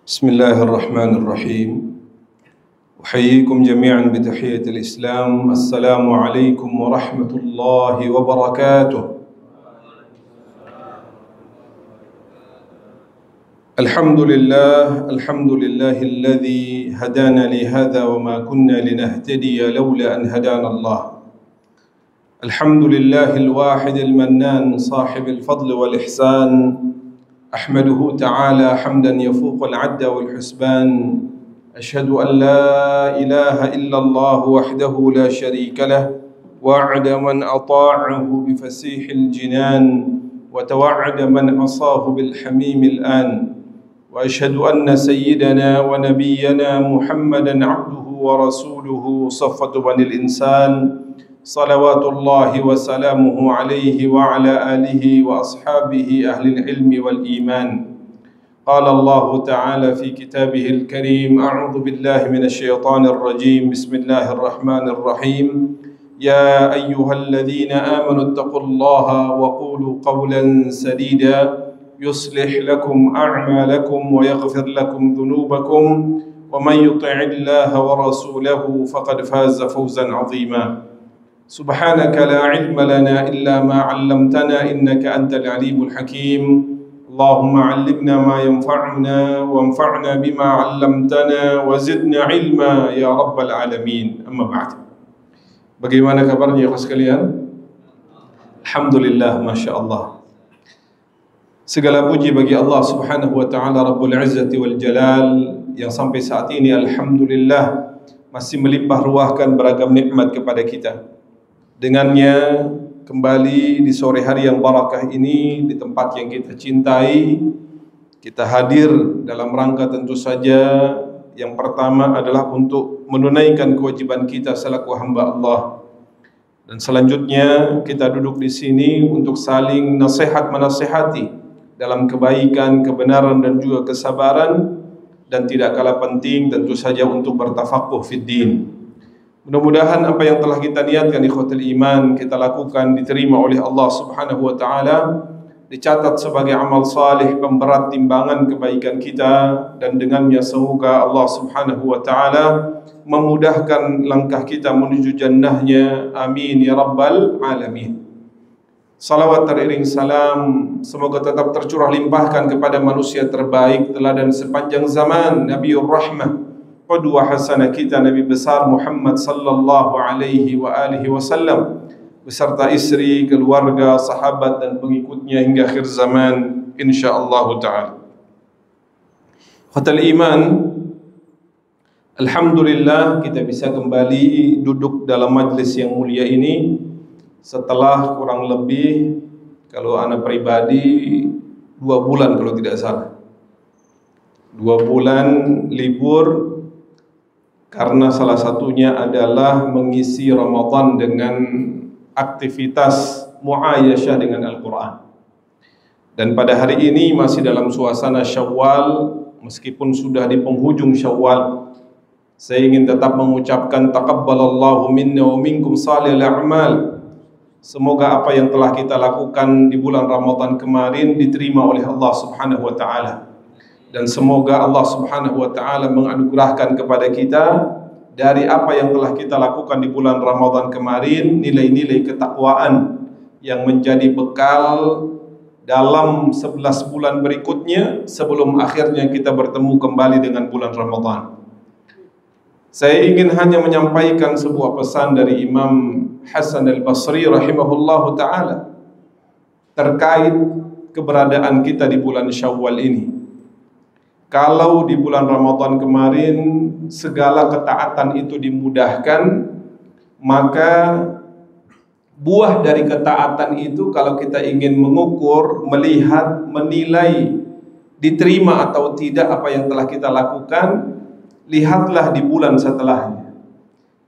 بسم الله الرحمن الرحيم. أحييكم جميعا بتحية الإسلام. السلام عليكم ورحمة الله وبركاته. الحمد لله الذي هدانا لهذا وما كنا لنهتدي لولا أن هدانا الله. الحمد لله الواحد المنان صاحب الفضل والإحسان. أحمده تعالى حمدا يفوق العد والحسبان. أشهد أن لا إله إلا الله وحده لا شريك له، وعد من أطاعه بفسيح الجنان، وتوعد من عصاه بالحميم الآن. وأشهد أن سيدنا ونبينا محمدا عبده ورسوله صفة بني الإنسان، صلوات الله وسلامه عليه وعلى آله وأصحابه أهل العلم والإيمان. قال الله تعالى في كتابه الكريم: أعوذ بالله من الشيطان الرجيم، بسم الله الرحمن الرحيم. يا أيها الذين آمنوا اتقوا الله وقولوا قولا سديدا يصلح لكم أعمالكم ويغفر لكم ذنوبكم، ومن يطع الله ورسوله فقد فاز فوزا عظيما. سبحانك لا علم لنا إلا ما علمتنا إنك أنت العليم الحكيم. اللهم علمنا ما ينفعنا وانفعنا بما علمتنا وزدنا علما يا رب العالمين. أما بعد. Bagaimana kabarnya ya sekalian? Alhamdulillah, Masya Allah. Segala puji bagi Allah Subhanahu wa ta'ala Rabbul Izzati wal Jalal, yang sampai saat ini Alhamdulillah masih melimpah ruahkan beragam nikmat kepada kita. Dengannya kembali di sore hari yang barakah ini, di tempat yang kita cintai, kita hadir dalam rangka tentu saja yang pertama adalah untuk menunaikan kewajiban kita selaku hamba Allah. Dan selanjutnya kita duduk di sini untuk saling nasihat menasihati dalam kebaikan, kebenaran dan juga kesabaran, dan tidak kalah penting tentu saja untuk bertafaquh fid din. Mudah-mudahan apa yang telah kita niatkan ikhwatul iman kita lakukan diterima oleh Allah Subhanahu wa taala, dicatat sebagai amal salih pemberat timbangan kebaikan kita, dan dengannya semoga Allah Subhanahu wa taala memudahkan langkah kita menuju jannahnya. Amin ya rabbal alamin. Salawat teriring salam semoga tetap tercurah limpahkan kepada manusia terbaik teladan sepanjang zaman, Nabiur Rahmah, qudwah hasanah kita, Nabi besar Muhammad sallallahu alaihi wa alihi wasallam, beserta istri, keluarga, sahabat dan pengikutnya hingga akhir zaman insyaallah taala. Khatul iman, alhamdulillah kita bisa kembali duduk dalam majlis yang mulia ini setelah kurang lebih, kalau anak pribadi, 2 bulan kalau tidak salah, 2 bulan libur, karena salah satunya adalah mengisi Ramadan dengan aktivitas muayasyah dengan Al-Quran. Dan pada hari ini masih dalam suasana Syawal, meskipun sudah di penghujung Syawal, saya ingin tetap mengucapkan taqabbalallahu minna wa minkum salihal a'mal. Semoga apa yang telah kita lakukan di bulan Ramadan kemarin diterima oleh Allah Subhanahu wa ta'ala. Dan semoga Allah Subhanahu wa ta'ala menganugerahkan kepada kita dari apa yang telah kita lakukan di bulan Ramadan kemarin nilai-nilai ketakwaan yang menjadi bekal dalam 11 bulan berikutnya sebelum akhirnya kita bertemu kembali dengan bulan Ramadan. Saya ingin hanya menyampaikan sebuah pesan dari Imam Hasan al-Basri rahimahullahu ta'ala terkait keberadaan kita di bulan Syawal ini. Kalau di bulan Ramadan kemarin segala ketaatan itu dimudahkan, maka buah dari ketaatan itu kalau kita ingin mengukur, melihat, menilai diterima atau tidak apa yang telah kita lakukan, lihatlah di bulan setelahnya.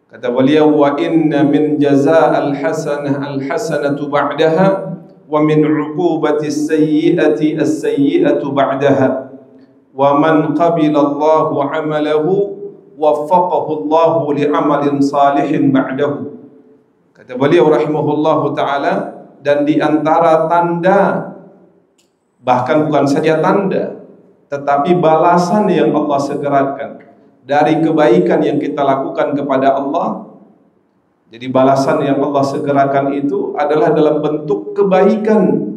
Kata beliau, wa inna min jaza'al hasanah al-hasanatu ba'daha wa min 'uqubati as-sayyi'ati as-sayyi'atu ba'daha. Wa man qabila Allahu 'amalahu waffaqahu Allahu li'amalin salihin ba'dahu. Kata beliau rahimahullahu taala, dan di antara tanda, bahkan bukan saja tanda, tetapi balasan yang Allah segerakan dari kebaikan yang kita lakukan kepada Allah. Jadi balasan yang Allah segerakan itu adalah dalam bentuk kebaikan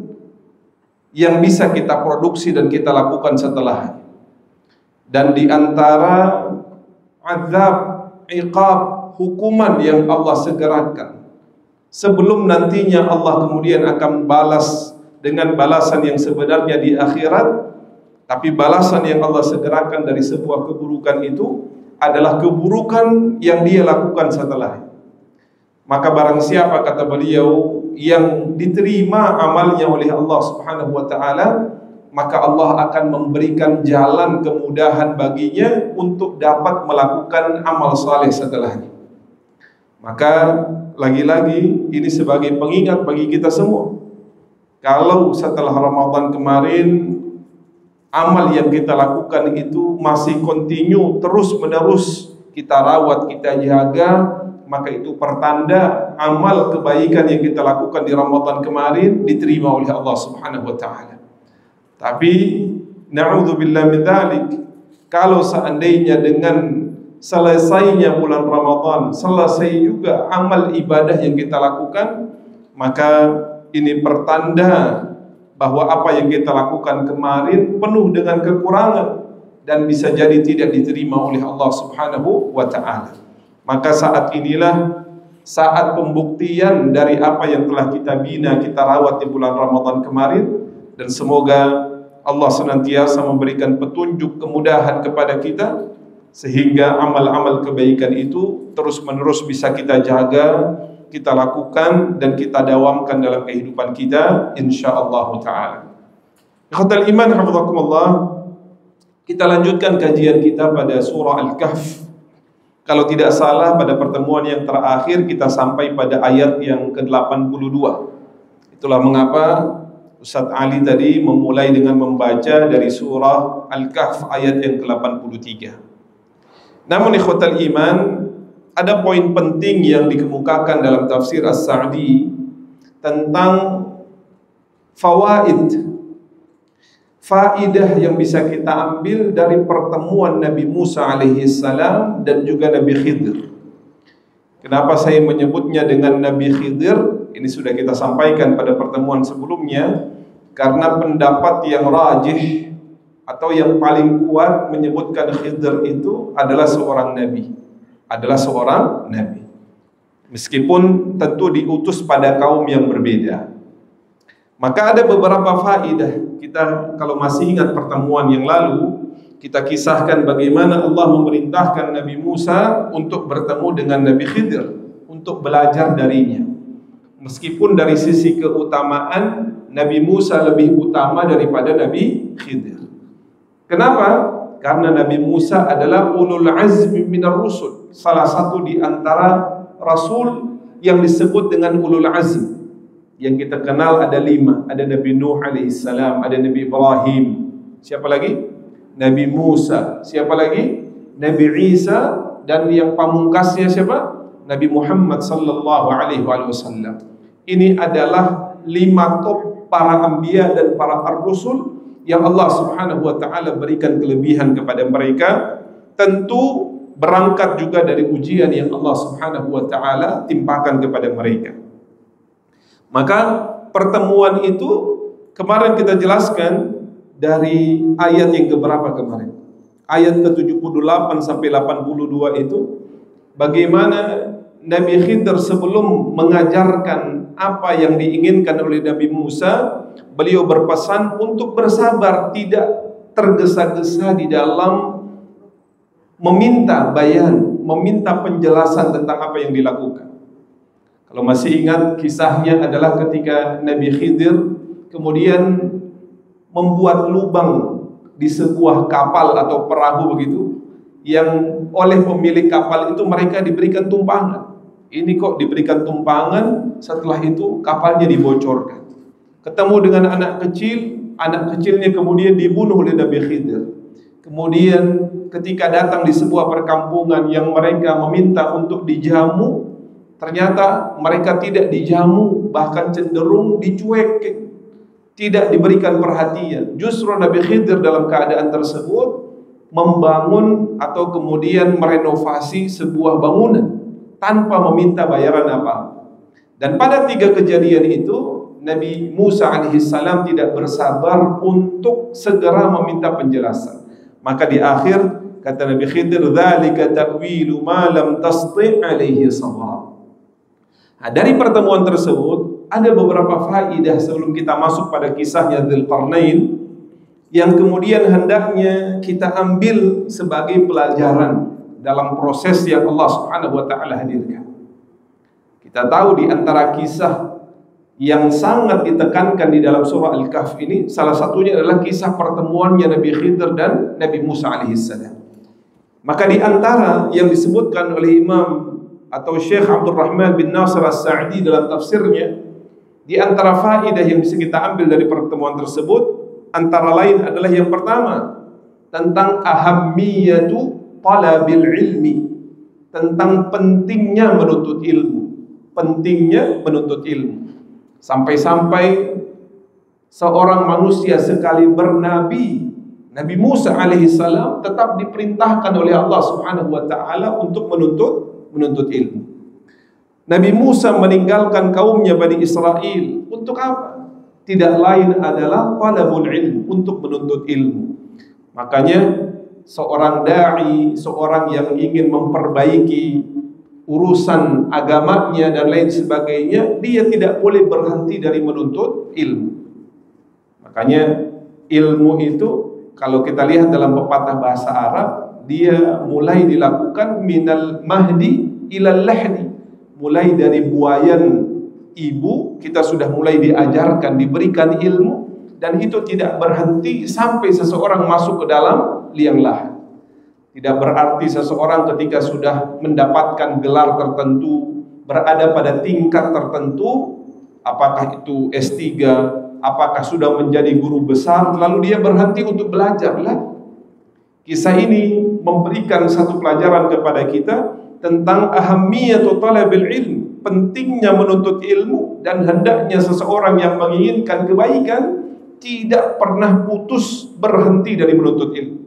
yang bisa kita produksi dan kita lakukan setelah. Dan di antara azab, iqab, hukuman yang Allah segerakan sebelum nantinya Allah kemudian akan balas dengan balasan yang sebenarnya di akhirat. Tapi balasan yang Allah segerakan dari sebuah keburukan itu adalah keburukan yang dia lakukan setelah. Maka barang siapa, kata beliau, yang diterima amalnya oleh Allah Subhanahu wa ta'ala, maka Allah akan memberikan jalan kemudahan baginya untuk dapat melakukan amal saleh setelahnya. Maka lagi-lagi ini sebagai pengingat bagi kita semua. Kalau setelah Ramadan kemarin amal yang kita lakukan itu masih kontinu, terus-menerus kita rawat, kita jaga, maka itu pertanda amal kebaikan yang kita lakukan di Ramadan kemarin diterima oleh Allah Subhanahu wa ta'ala. Tapi na'udzubillah min dzalik, kalau seandainya dengan selesainya bulan Ramadan selesai juga amal ibadah yang kita lakukan, maka ini pertanda bahwa apa yang kita lakukan kemarin penuh dengan kekurangan dan bisa jadi tidak diterima oleh Allah Subhanahu wa ta'ala. Maka saat inilah saat pembuktian dari apa yang telah kita bina, kita rawat di bulan Ramadan kemarin. Dan semoga Allah senantiasa memberikan petunjuk kemudahan kepada kita, sehingga amal-amal kebaikan itu terus-menerus bisa kita jaga, kita lakukan dan kita dawamkan dalam kehidupan kita, insyaallah ta'ala. Ikhwatal iman hafizakumullah, kita lanjutkan kajian kita pada surah Al-Kahf. Kalau tidak salah pada pertemuan yang terakhir kita sampai pada ayat yang ke-82. Itulah mengapa Ustaz Ali tadi memulai dengan membaca dari surah Al-Kahf ayat yang ke-83. Namun ikhwatal iman, ada poin penting yang dikemukakan dalam tafsir As-Sa'di tentang faidah yang bisa kita ambil dari pertemuan Nabi Musa alaihi salam dan juga Nabi Khidir. Kenapa saya menyebutnya dengan Nabi Khidir? Ini sudah kita sampaikan pada pertemuan sebelumnya, karena pendapat yang rajih atau yang paling kuat menyebutkan Khidir itu adalah seorang nabi. Meskipun tentu diutus pada kaum yang berbeda. Maka ada beberapa faidah. Kita kalau masih ingat pertemuan yang lalu, kita kisahkan bagaimana Allah memerintahkan Nabi Musa untuk bertemu dengan Nabi Khidir, untuk belajar darinya. Meskipun dari sisi keutamaan Nabi Musa lebih utama daripada Nabi Khidir. Kenapa? Karena Nabi Musa adalah ulul azmi minar rusul, salah satu di antara rasul yang disebut dengan ulul azm. Yang kita kenal ada 5, ada Nabi Nuh alaihissalam, ada Nabi Ibrahim, siapa lagi? Nabi Musa, siapa lagi? Nabi Isa, dan yang pamungkasnya siapa? Nabi Muhammad sallallahu alaihi wasallam. Ini adalah 5 top para anbiya dan para ar-rusul yang Allah Subhanahu wa ta'ala berikan kelebihan kepada mereka. Tentu berangkat juga dari ujian yang Allah Subhanahu wa ta'ala timpakan kepada mereka. Maka pertemuan itu kemarin kita jelaskan dari ayat yang keberapa kemarin? Ayat ke-78 sampai 82 itu bagaimana Nabi Khidir sebelum mengajarkan apa yang diinginkan oleh Nabi Musa, beliau berpesan untuk bersabar, tidak tergesa-gesa di dalam meminta bayan, meminta penjelasan tentang apa yang dilakukan. Kalau masih ingat, kisahnya adalah ketika Nabi Khidir kemudian membuat lubang di sebuah kapal atau perahu begitu, yang oleh pemilik kapal itu mereka diberikan tumpangan. Ini kok diberikan tumpangan, setelah itu kapalnya dibocorkan. Ketemu dengan anak kecilnya kemudian dibunuh oleh Nabi Khidir. Kemudian ketika datang di sebuah perkampungan yang mereka meminta untuk dijamu, ternyata mereka tidak dijamu, bahkan cenderung dicuekin. tidak diberikan perhatian. Justru Nabi Khidir dalam keadaan tersebut membangun atau kemudian merenovasi sebuah bangunan tanpa meminta bayaran apa. Dan pada 3 kejadian itu Nabi Musa alaihissalam tidak bersabar untuk segera meminta penjelasan. Maka di akhir kata Nabi Khidir, "Dzalika ta'wilu ma lam tasti' alaihi sabra." Nah, dari pertemuan tersebut ada beberapa faedah sebelum kita masuk pada kisahnya Dzulqarnain yang kemudian hendaknya kita ambil sebagai pelajaran dalam proses yang Allah Subhanahu wa taala hadirkan. Kita tahu di antara kisah yang sangat ditekankan di dalam surah Al-Kahf ini, salah satunya adalah kisah pertemuannya Nabi Khidir dan Nabi Musa alaihissalam. Maka di antara yang disebutkan oleh Imam atau Syekh Abdurrahman bin Nasir As-Sa'di dalam tafsirnya, di antara faedah yang bisa kita ambil dari pertemuan tersebut antara lain adalah yang pertama tentang ahammiyatu talabil ilmi, tentang pentingnya menuntut ilmu, pentingnya menuntut ilmu. Sampai-sampai seorang manusia sekali bernabi, Nabi Musa alaihissalam tetap diperintahkan oleh Allah Subhanahu wa taala untuk menuntut ilmu. Nabi Musa meninggalkan kaumnya Bani Israel untuk apa? Tidak lain adalah talabul ilm, untuk menuntut ilmu. Makanya seorang dai, seorang yang ingin memperbaiki urusan agamanya dan lain sebagainya, dia tidak boleh berhenti dari menuntut ilmu. Makanya ilmu itu kalau kita lihat dalam pepatah bahasa Arab, dia mulai dilakukan minal mahdi ilal lahdi. Mulai dari buayan ibu kita sudah mulai diajarkan, diberikan ilmu, dan itu tidak berhenti sampai seseorang masuk ke dalam liang lahat. Tidak berarti seseorang ketika sudah mendapatkan gelar tertentu, berada pada tingkat tertentu, apakah itu S3, apakah sudah menjadi guru besar, lalu dia berhenti untuk belajar. Kisah ini memberikan satu pelajaran kepada kita tentang ahammiyatu talabil ilm, pentingnya menuntut ilmu, dan hendaknya seseorang yang menginginkan kebaikan tidak pernah putus berhenti dari menuntut ilmu.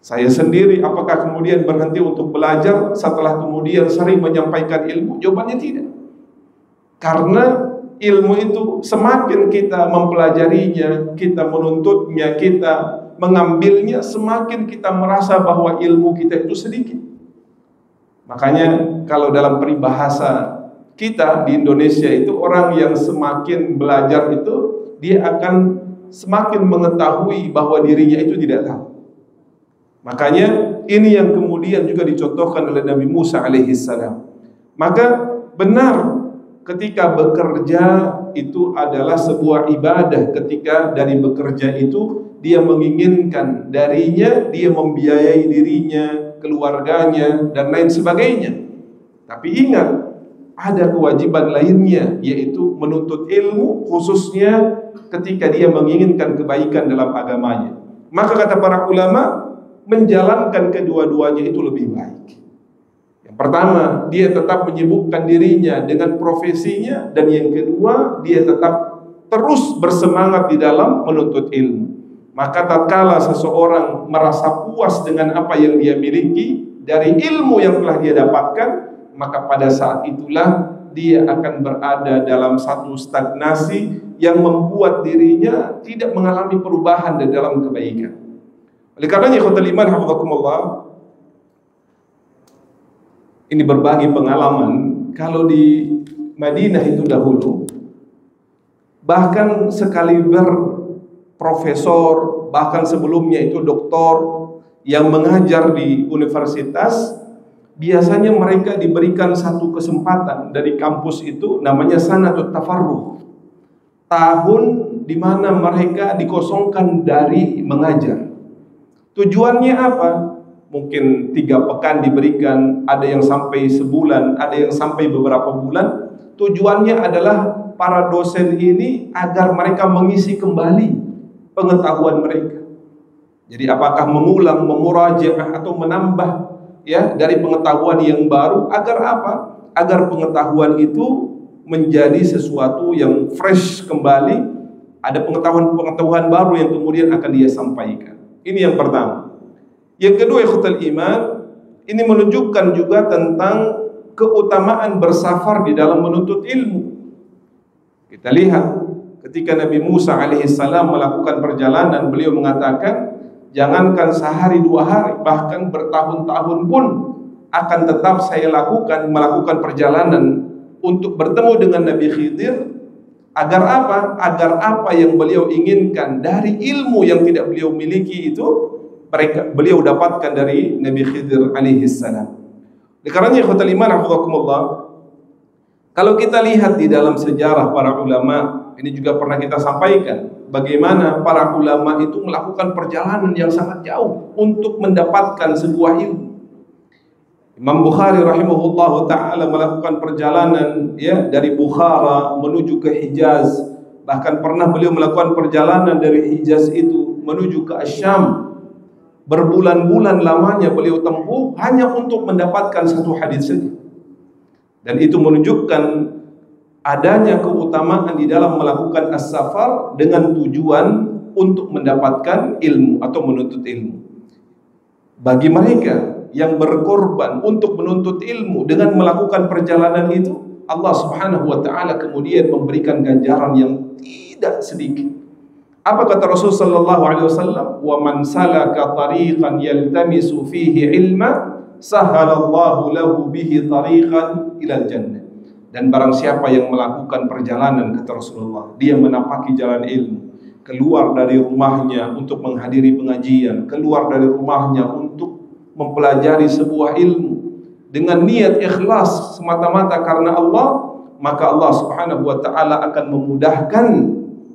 Saya sendiri apakah kemudian berhenti untuk belajar setelah kemudian sering menyampaikan ilmu? Jawabannya tidak. Karena ilmu itu semakin kita mempelajarinya, kita menuntutnya, kita mengambilnya, semakin kita merasa bahwa ilmu kita itu sedikit. Makanya kalau dalam peribahasa kita di Indonesia itu, orang yang semakin belajar itu dia akan semakin mengetahui bahwa dirinya itu tidak tahu. Makanya ini yang kemudian juga dicontohkan oleh Nabi Musa alaihissalam. Maka benar ketika bekerja itu adalah sebuah ibadah, ketika dari bekerja itu dia menginginkan darinya, dia membiayai dirinya, keluarganya, dan lain sebagainya. Tapi ingat, ada kewajiban lainnya, yaitu menuntut ilmu, khususnya ketika dia menginginkan kebaikan dalam agamanya. Maka kata para ulama, menjalankan kedua-duanya itu lebih baik. Yang pertama, dia tetap menyibukkan dirinya dengan profesinya, dan yang kedua, dia tetap terus bersemangat di dalam menuntut ilmu. Maka tatkala seseorang merasa puas dengan apa yang dia miliki dari ilmu yang telah dia dapatkan, maka pada saat itulah dia akan berada dalam satu stagnasi yang membuat dirinya tidak mengalami perubahan di dalam kebaikan. Oleh karenanya ikhwatul iman hafizakumullah, ini berbagi pengalaman. Kalau di Madinah itu dahulu, bahkan sekaliber profesor, bahkan sebelumnya itu doktor yang mengajar di universitas, biasanya mereka diberikan satu kesempatan dari kampus itu, namanya sanatut tafarruh, tahun di mana mereka dikosongkan dari mengajar. Tujuannya apa? Mungkin 3 pekan diberikan, ada yang sampai sebulan, ada yang sampai beberapa bulan. Tujuannya adalah para dosen ini agar mereka mengisi kembali pengetahuan mereka. Jadi apakah mengulang, memurajaah, atau menambah ya dari pengetahuan yang baru, agar apa? Agar pengetahuan itu menjadi sesuatu yang fresh kembali, Ada pengetahuan-pengetahuan baru yang kemudian akan dia sampaikan. Ini yang pertama. Yang kedua, ikhwatal iman, ini menunjukkan juga tentang keutamaan bersafar di dalam menuntut ilmu. Kita lihat ketika Nabi Musa alaihissalam melakukan perjalanan, beliau mengatakan, jangankan sehari dua hari, bahkan bertahun-tahun pun akan tetap saya melakukan perjalanan untuk bertemu dengan Nabi Khidir. Agar apa? Agar apa yang beliau inginkan dari ilmu yang tidak beliau miliki itu beliau dapatkan dari Nabi Khidir alaihissalam. Karena ikhwatal iman hafizakumullah, kalau kita lihat di dalam sejarah para ulama, ini juga pernah kita sampaikan bagaimana para ulama itu melakukan perjalanan yang sangat jauh untuk mendapatkan sebuah ilmu. Imam Bukhari rahimahullahu ta'ala melakukan perjalanan dari Bukhara menuju ke Hijaz. Bahkan pernah beliau melakukan perjalanan dari Hijaz itu menuju ke Asyam. Berbulan-bulan lamanya beliau tempuh hanya untuk mendapatkan satu hadis saja. Dan itu menunjukkan adanya keutamaan di dalam melakukan as-safar dengan tujuan untuk mendapatkan ilmu atau menuntut ilmu. Bagi mereka yang berkorban untuk menuntut ilmu dengan melakukan perjalanan itu, Allah Subhanahu wa taala kemudian memberikan ganjaran yang tidak sedikit. Apa kata Rasul sallallahu alaihi wasallam? "Wa man salaka tariqan yaltamisu fihi ilma, sahhalallahu lahu bihi tariqan ilal jannah." Dan barang siapa yang melakukan perjalanan, kata Rasulullah, dia menapaki jalan ilmu, keluar dari rumahnya untuk menghadiri pengajian, keluar dari rumahnya untuk mempelajari sebuah ilmu dengan niat ikhlas semata-mata karena Allah, maka Allah Subhanahu wa taala akan memudahkan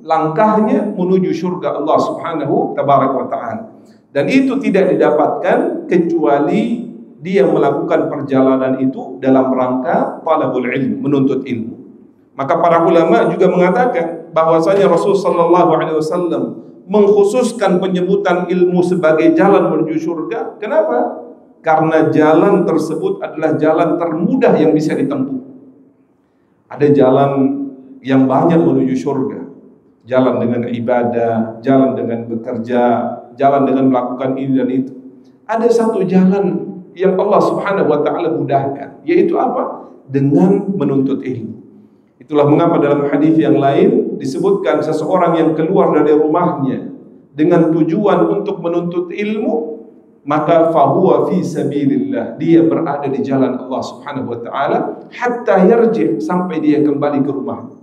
langkahnya menuju surga Allah Subhanahu wa taala. Dan itu tidak didapatkan kecuali dia melakukan perjalanan itu dalam rangka talabul ilm, menuntut ilmu. Maka para ulama juga mengatakan bahwasanya Rasul sallallahu alaihi wasallam mengkhususkan penyebutan ilmu sebagai jalan menuju surga. Kenapa? Karena jalan tersebut adalah jalan termudah yang bisa ditempuh. Ada jalan yang banyak menuju surga. Jalan dengan ibadah, jalan dengan bekerja, jalan dengan melakukan ini dan itu. Ada satu jalan yang Allah Subhanahu wa taala mudahkan, yaitu apa? Dengan menuntut ilmu. Itulah mengapa dalam hadis yang lain disebutkan seseorang yang keluar dari rumahnya dengan tujuan untuk menuntut ilmu, maka fahuwa fi sabilillah, dia berada di jalan Allah Subhanahu wa taala hatta yarji', sampai dia kembali ke rumah.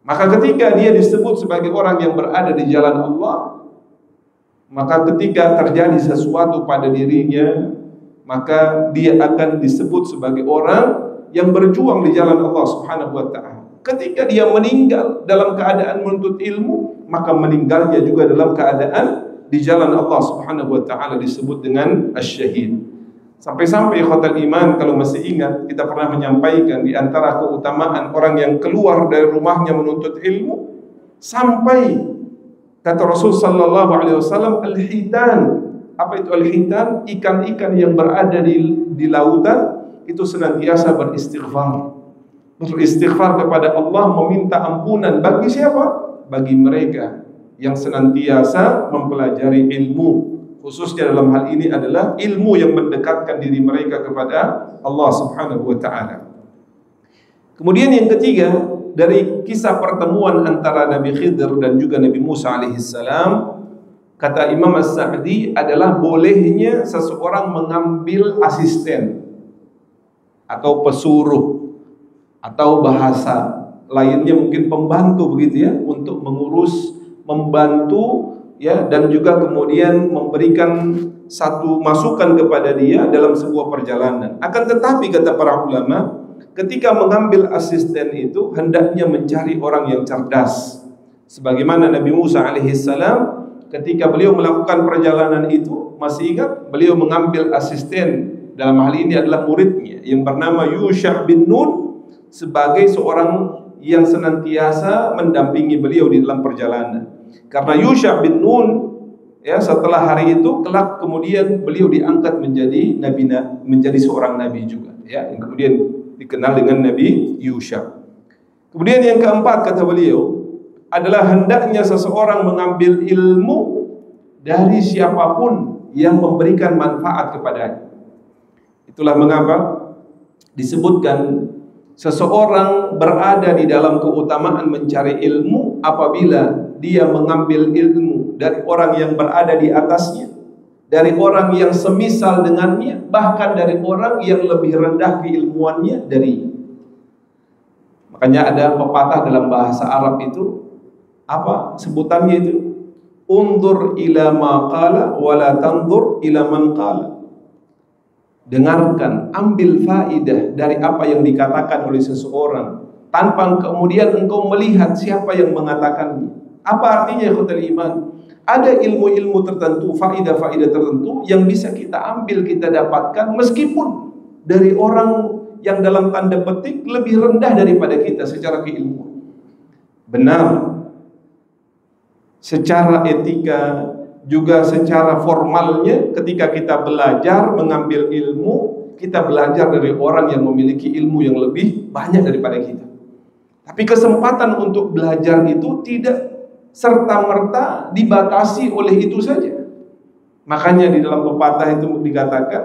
Maka ketika dia disebut sebagai orang yang berada di jalan Allah, maka ketika terjadi sesuatu pada dirinya, maka dia akan disebut sebagai orang yang berjuang di jalan Allah Subhanahu wa taala. Ketika dia meninggal dalam keadaan menuntut ilmu, maka meninggalnya juga dalam keadaan di jalan Allah Subhanahu wa taala disebut dengan asy-syahid. Sampai-sampai ikhwatal iman, kalau masih ingat, kita pernah menyampaikan di antara keutamaan orang yang keluar dari rumahnya menuntut ilmu, sampai kata Rasul sallallahu alaihi wasallam, al-hitan. Apa itu al-hitan? Ikan-ikan yang berada di lautan itu senantiasa beristighfar. Beristighfar kepada Allah, meminta ampunan bagi siapa? Bagi mereka yang senantiasa mempelajari ilmu. Khususnya dalam hal ini adalah ilmu yang mendekatkan diri mereka kepada Allah Subhanahu wa taala. Kemudian yang ketiga, dari kisah pertemuan antara Nabi Khidir dan juga Nabi Musa alaihissalam, kata Imam As-Sa'di adalah bolehnya seseorang mengambil asisten atau pesuruh atau bahasa lainnya mungkin pembantu begitu ya, untuk mengurus, membantu ya, dan juga kemudian memberikan satu masukan kepada dia dalam sebuah perjalanan. Akan tetapi kata para ulama, ketika mengambil asisten itu hendaknya mencari orang yang cerdas. Sebagaimana Nabi Musa alaihissalam ketika beliau melakukan perjalanan itu, masih ingat, beliau mengambil asisten, dalam hal ini adalah muridnya yang bernama Yusha bin Nun, sebagai seorang yang senantiasa mendampingi beliau di dalam perjalanan. Karena Yusha bin Nun ya, setelah hari itu kelak kemudian beliau diangkat menjadi nabi, menjadi seorang nabi juga ya, yang kemudian dikenal dengan Nabi Yusha. Kemudian yang keempat kata beliau, adalah hendaknya seseorang mengambil ilmu dari siapapun yang memberikan manfaat kepadanya. Itulah mengapa disebutkan seseorang berada di dalam keutamaan mencari ilmu apabila dia mengambil ilmu dari orang yang berada di atasnya, dari orang yang semisal dengannya, bahkan dari orang yang lebih rendah keilmuannya darinya. Makanya ada pepatah dalam bahasa Arab itu, apa sebutannya itu? Undur ila ma qala wa la tandur ila man qala. Dengarkan, ambil faidah dari apa yang dikatakan oleh seseorang, tanpa kemudian engkau melihat siapa yang mengatakannya. Apa artinya ikhwatul iman? Ada ilmu-ilmu tertentu, faidah-faidah tertentu yang bisa kita ambil, kita dapatkan meskipun dari orang yang dalam tanda petik lebih rendah daripada kita secara keilmuan. Benar, secara etika juga secara formalnya ketika kita belajar mengambil ilmu, kita belajar dari orang yang memiliki ilmu yang lebih banyak daripada kita. Tapi kesempatan untuk belajar itu tidak serta-merta dibatasi oleh itu saja. Makanya di dalam pepatah itu dikatakan,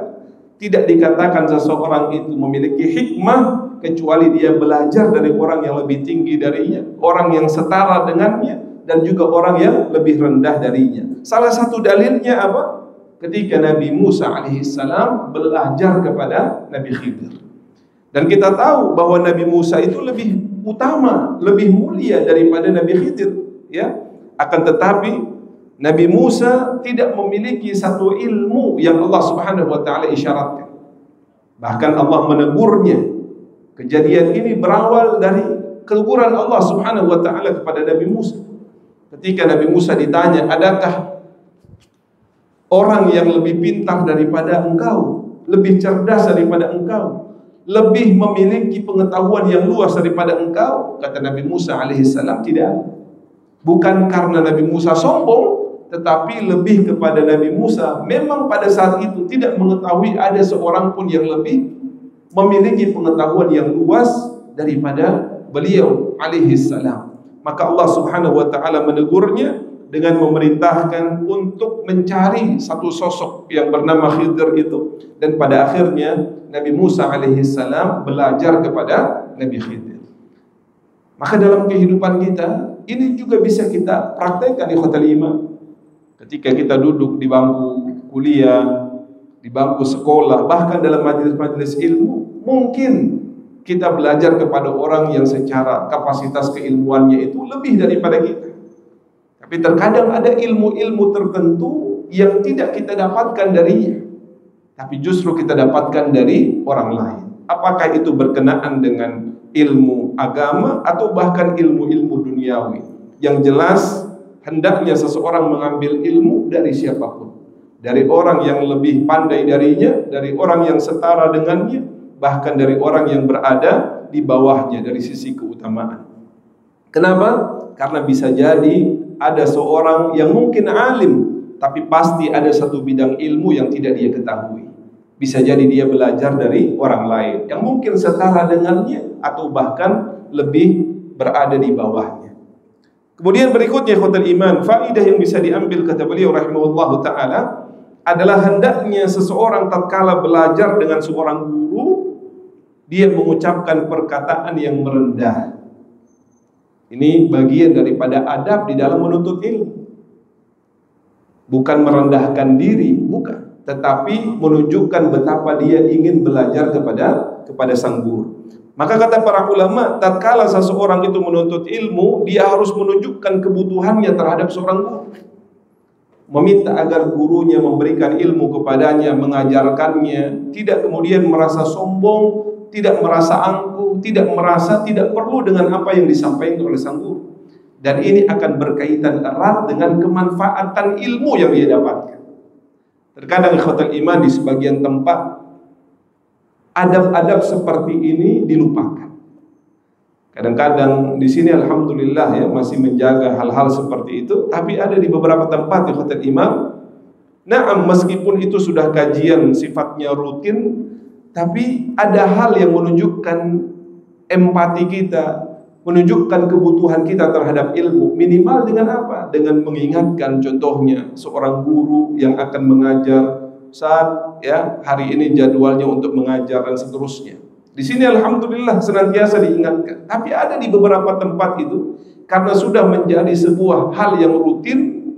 tidak dikatakan seseorang itu memiliki hikmah kecuali dia belajar dari orang yang lebih tinggi darinya, orang yang setara dengannya, dan juga orang yang lebih rendah darinya. Salah satu dalilnya apa? Ketika Nabi Musa alaihissalam belajar kepada Nabi Khidir. Dan kita tahu bahwa Nabi Musa itu lebih utama, lebih mulia daripada Nabi Khidir, ya. Akan tetapi Nabi Musa tidak memiliki satu ilmu yang Allah Subhanahu wa taala isyaratkan. Bahkan Allah menegurnya. Kejadian ini berawal dari keteguran Allah Subhanahu wa taala kepada Nabi Musa. Ketika Nabi Musa ditanya, adakah orang yang lebih pintar daripada engkau, lebih cerdas daripada engkau, lebih memiliki pengetahuan yang luas daripada engkau? Kata Nabi Musa alaihissalam, tidak. Bukan karena Nabi Musa sombong, tetapi lebih kepada Nabi Musa memang pada saat itu tidak mengetahui ada seorang pun yang lebih memiliki pengetahuan yang luas daripada beliau alaihissalam. Maka Allah Subhanahu wa taala menegurnya dengan memerintahkan untuk mencari satu sosok yang bernama Khidir itu, dan pada akhirnya Nabi Musa alaihissalam belajar kepada Nabi Khidir. Maka dalam kehidupan kita ini juga bisa kita praktekkan ikhwatul iman. Ketika kita duduk di bangku kuliah, di bangku sekolah, bahkan dalam majelis-majelis ilmu, mungkin kita belajar kepada orang yang secara kapasitas keilmuannya itu lebih daripada kita. Tapi terkadang ada ilmu-ilmu tertentu yang tidak kita dapatkan darinya, tapi justru kita dapatkan dari orang lain. Apakah itu berkenaan dengan ilmu agama atau bahkan ilmu-ilmu duniawi? Yang jelas hendaknya seseorang mengambil ilmu dari siapapun, dari orang yang lebih pandai darinya, dari orang yang setara dengannya, bahkan dari orang yang berada di bawahnya dari sisi keutamaan. Kenapa? Karena bisa jadi ada seorang yang mungkin alim, tapi pasti ada satu bidang ilmu yang tidak dia ketahui. Bisa jadi dia belajar dari orang lain yang mungkin setara dengannya atau bahkan lebih berada di bawahnya. Kemudian berikutnya ikhwatul iman, faidah yang bisa diambil kata beliau rahimahullahu taala adalah hendaknya seseorang tatkala belajar dengan seorang guru, dia mengucapkan perkataan yang merendah. Ini bagian daripada adab di dalam menuntut ilmu. Bukan merendahkan diri, bukan, tetapi menunjukkan betapa dia ingin belajar kepada sang guru. Maka kata para ulama, tatkala seseorang itu menuntut ilmu, dia harus menunjukkan kebutuhannya terhadap seorang guru. Meminta agar gurunya memberikan ilmu kepadanya, mengajarkannya, tidak kemudian merasa sombong, tidak merasa angkuh, tidak merasa tidak perlu dengan apa yang disampaikan oleh sang guru. Dan ini akan berkaitan erat dengan kemanfaatan ilmu yang dia dapatkan. Terkadang ikhwatul iman di sebagian tempat adab-adab seperti ini dilupakan. Kadang-kadang di sini alhamdulillah ya masih menjaga hal-hal seperti itu, tapi ada di beberapa tempat ikhwatul iman, na'am, meskipun itu sudah kajian sifatnya rutin, tapi ada hal yang menunjukkan empati kita, menunjukkan kebutuhan kita terhadap ilmu. Minimal dengan apa? Dengan mengingatkan, contohnya seorang guru yang akan mengajar, saat ya hari ini jadwalnya untuk mengajar dan seterusnya. Di sini alhamdulillah senantiasa diingatkan. Tapi ada di beberapa tempat itu karena sudah menjadi sebuah hal yang rutin,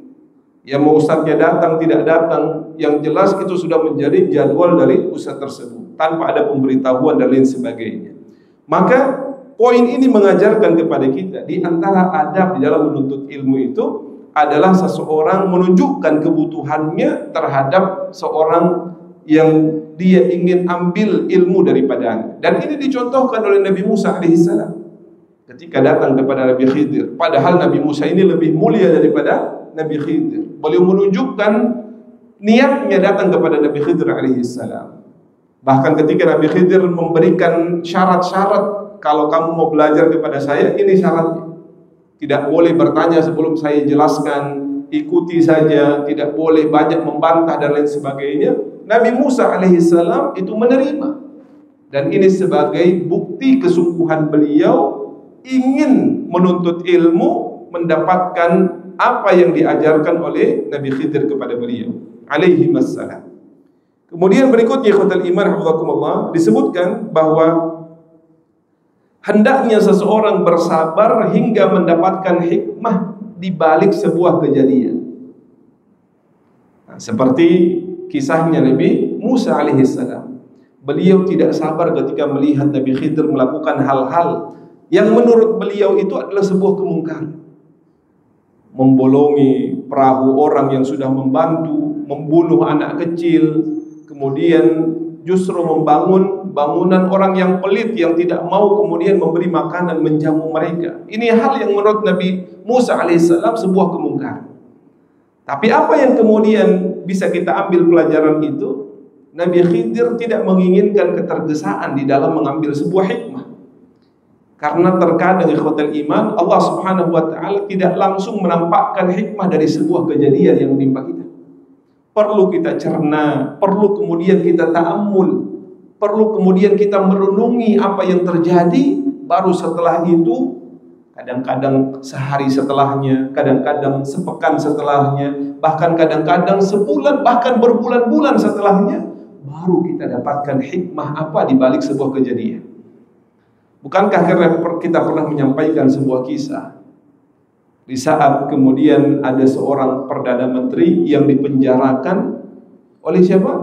ya mau ustadznya datang tidak datang, yang jelas itu sudah menjadi jadwal dari ustadz tersebut tanpa ada pemberitahuan dan lain sebagainya. Maka poin ini mengajarkan kepada kita di antara adab di dalam menuntut ilmu itu adalah seseorang menunjukkan kebutuhannya terhadap seorang yang dia ingin ambil ilmu daripadanya. Dan ini dicontohkan oleh Nabi Musa alaihissalam ketika datang kepada Nabi Khidir. Padahal Nabi Musa ini lebih mulia daripada Nabi Khidir. Beliau menunjukkan niatnya datang kepada Nabi Khidir alaihissalam. Bahkan ketika Nabi Khidir memberikan syarat-syarat, kalau kamu mau belajar kepada saya, ini syaratnya. Tidak boleh bertanya sebelum saya jelaskan, ikuti saja, tidak boleh banyak membantah dan lain sebagainya. Nabi Musa alaihissalam itu menerima. Dan ini sebagai bukti kesungguhan beliau ingin menuntut ilmu, mendapatkan apa yang diajarkan oleh Nabi Khidir kepada beliau alaihi wassalam. Kemudian berikutnya ikhwatal iman hafizakumullah, disebutkan bahwa hendaknya seseorang bersabar hingga mendapatkan hikmah di balik sebuah kejadian. Nah, seperti kisahnya Nabi Musa alaihissalam. Beliau tidak sabar ketika melihat Nabi Khidir melakukan hal-hal yang menurut beliau itu adalah sebuah kemungkaran. Membolongi perahu orang yang sudah membantu, membunuh anak kecil, kemudian justru membangun bangunan orang yang pelit yang tidak mau kemudian memberi makanan, menjamu mereka. Ini hal yang menurut Nabi Musa alaihissalam sebuah kemungkaran. Tapi apa yang kemudian bisa kita ambil pelajaran itu? Nabi Khidir tidak menginginkan ketergesaan di dalam mengambil sebuah hikmah. Karena terkadang ikhwatal iman, Allah subhanahu wa ta'ala tidak langsung menampakkan hikmah dari sebuah kejadian yang menimpa kita. Perlu kita cerna, perlu kemudian kita ta'ammul, perlu kemudian kita merenungi apa yang terjadi. Baru setelah itu, kadang-kadang sehari setelahnya, kadang-kadang sepekan setelahnya, bahkan kadang-kadang sebulan, bahkan berbulan-bulan setelahnya, baru kita dapatkan hikmah apa di balik sebuah kejadian. Bukankah kita pernah menyampaikan sebuah kisah di saat kemudian ada seorang perdana menteri yang dipenjarakan oleh siapa?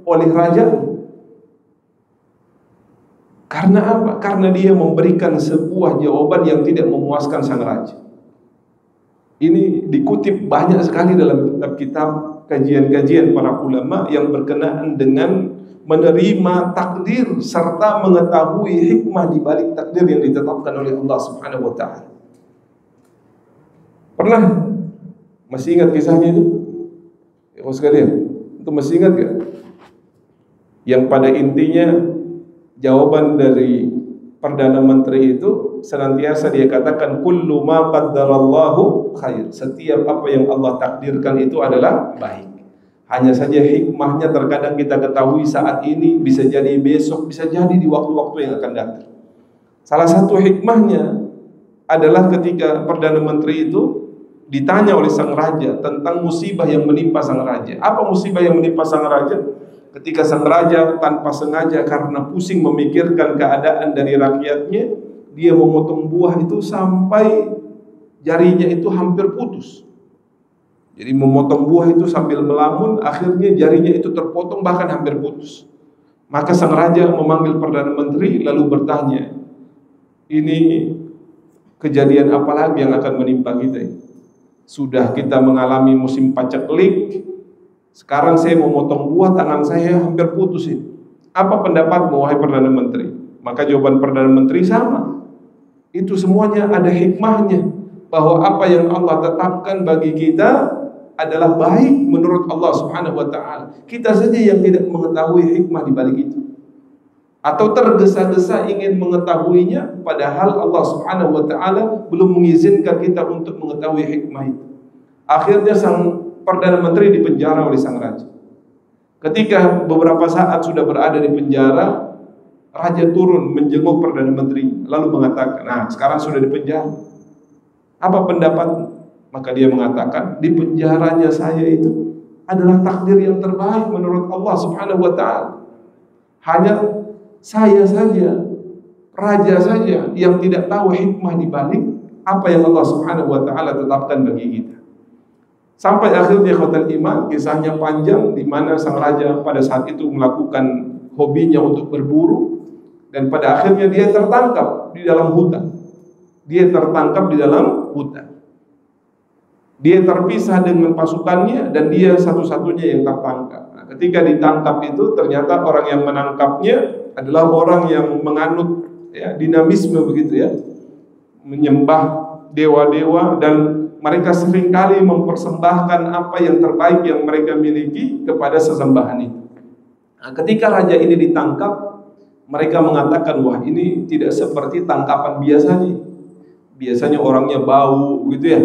Oleh raja. Karena apa? Karena dia memberikan sebuah jawaban yang tidak memuaskan sang raja. Ini dikutip banyak sekali dalam kitab kajian-kajian para ulama yang berkenaan dengan menerima takdir serta mengetahui hikmah di balik takdir yang ditetapkan oleh Allah Subhanahu wa taala. Pernah masih ingat kisahnya itu? Ya, sekalian, itu masih ingat gak? Yang pada intinya jawaban dari perdana menteri itu senantiasa dia katakan kullu ma qaddarallahu khair. Setiap apa yang Allah takdirkan itu adalah baik. Hanya saja hikmahnya terkadang kita ketahui saat ini, bisa jadi besok, bisa jadi di waktu-waktu yang akan datang. Salah satu hikmahnya adalah ketika perdana menteri itu ditanya oleh sang raja tentang musibah yang menimpa sang raja. Apa musibah yang menimpa sang raja? Ketika sang raja tanpa sengaja karena pusing memikirkan keadaan dari rakyatnya, dia memotong buah itu sampai jarinya itu hampir putus. Jadi memotong buah itu sambil melamun, akhirnya jarinya itu terpotong bahkan hampir putus. Maka sang raja memanggil perdana menteri lalu bertanya, ini kejadian apa lagi yang akan menimpa kita? Sudah kita mengalami musim paceklik, sekarang saya mau motong buah, tangan saya hampir putus ini. Apa pendapatmu wahai perdana menteri? Maka jawaban perdana menteri sama. Itu semuanya ada hikmahnya, bahwa apa yang Allah tetapkan bagi kita adalah baik menurut Allah Subhanahu wa taala. Kita saja yang tidak mengetahui hikmah di balik itu. Atau tergesa-gesa ingin mengetahuinya padahal Allah Subhanahu wa taala belum mengizinkan kita untuk mengetahui hikmah itu. Akhirnya sang perdana menteri dipenjara oleh sang raja. Ketika beberapa saat sudah berada di penjara, Raja turun menjenguk Perdana Menteri, lalu mengatakan, nah sekarang sudah di penjara. Apa pendapat? Maka dia mengatakan, di penjaranya saya itu adalah takdir yang terbaik menurut Allah Subhanahu wa ta'ala. Hanya saya saja, raja saja yang tidak tahu hikmah di balik apa yang Allah Subhanahu wa ta'ala tetapkan bagi kita. Sampai akhirnya khotel iman, kisahnya panjang, di mana sang raja pada saat itu melakukan hobinya untuk berburu, dan pada akhirnya dia tertangkap di dalam hutan. Dia tertangkap di dalam hutan. Dia terpisah dengan pasukannya dan dia satu-satunya yang tertangkap. Nah, ketika ditangkap itu ternyata orang yang menangkapnya adalah orang yang menganut ya, dinamisme begitu ya, menyembah dewa-dewa, dan mereka seringkali mempersembahkan apa yang terbaik yang mereka miliki kepada sesembahan itu. Nah, ketika raja ini ditangkap, mereka mengatakan, wah ini tidak seperti tangkapan biasanya. Biasanya orangnya bau gitu ya,